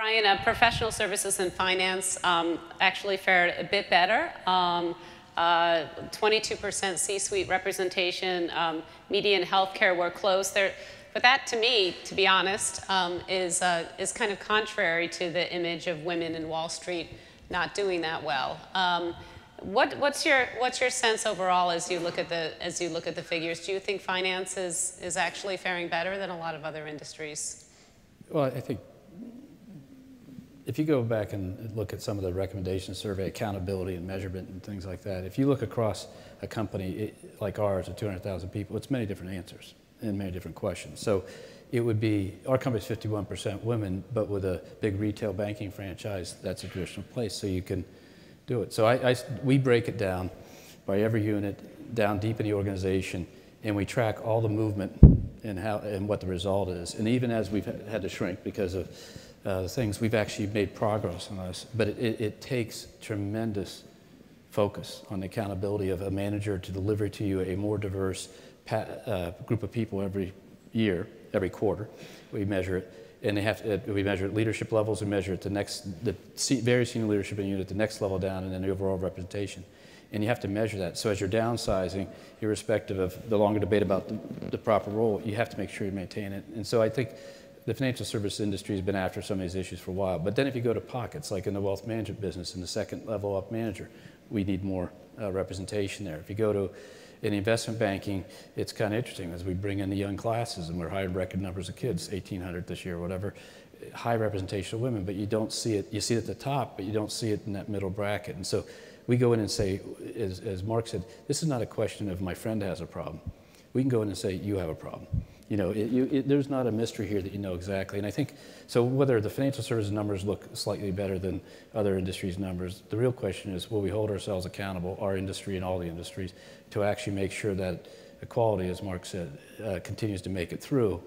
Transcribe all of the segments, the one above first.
Brian, professional services and finance actually fared a bit better. 22% C-suite representation, media and healthcare were close. But that, to me, to be honest, is kind of contrary to the image of women in Wall Street not doing that well. What's your sense overall as you look at the figures? Do you think finance is actually faring better than a lot of other industries? Well, I think if you go back and look at some of the recommendation survey, accountability and measurement and things like that, if you look across a company like ours of 200,000 people, it's many different answers and many different questions. So it would be, our company's 51% women, but with a big retail banking franchise, that's a traditional place, so you can do it. So we break it down by every unit, down deep in the organization, and we track all the movement and what the result is. And even as we've had to shrink because of things, we've actually made progress on this. But it takes tremendous focus on the accountability of a manager to deliver to you a more diverse group of people every year, every quarter. We measure it. And we measure at leadership levels, we measure at the very senior leadership in the unit, the next level down, and then the overall representation. And you have to measure that. So as you're downsizing, irrespective of the longer debate about the proper role, you have to make sure you maintain it. And so I think the financial service industry has been after some of these issues for a while. But then if you go to pockets, like in the wealth management business, in the second level up manager, we need more representation there. If you go to in investment banking, it's kind of interesting as we bring in the young classes, and we're hiring record numbers of kids, 1,800 this year, whatever, high representation of women, but you don't see it. You see it at the top, but you don't see it in that middle bracket. And so we go in and say, as Mark said, this is not a question of my friend has a problem. We can go in and say, you have a problem. You know, there's not a mystery here that you know exactly. And I think, so whether the financial services numbers look slightly better than other industries' numbers, the real question is, will we hold ourselves accountable, our industry and all the industries, to actually make sure that equality, as Mark said, continues to make it through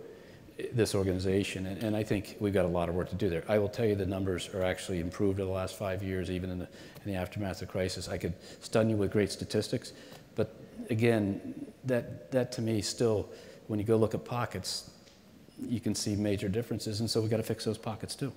this organization? And I think we've got a lot of work to do there. I will tell you the numbers are actually improved over the last 5 years, even in the aftermath of the crisis. I could stun you with great statistics, but again, that to me still, when you go look at pockets, you can see major differences, and so we've got to fix those pockets too.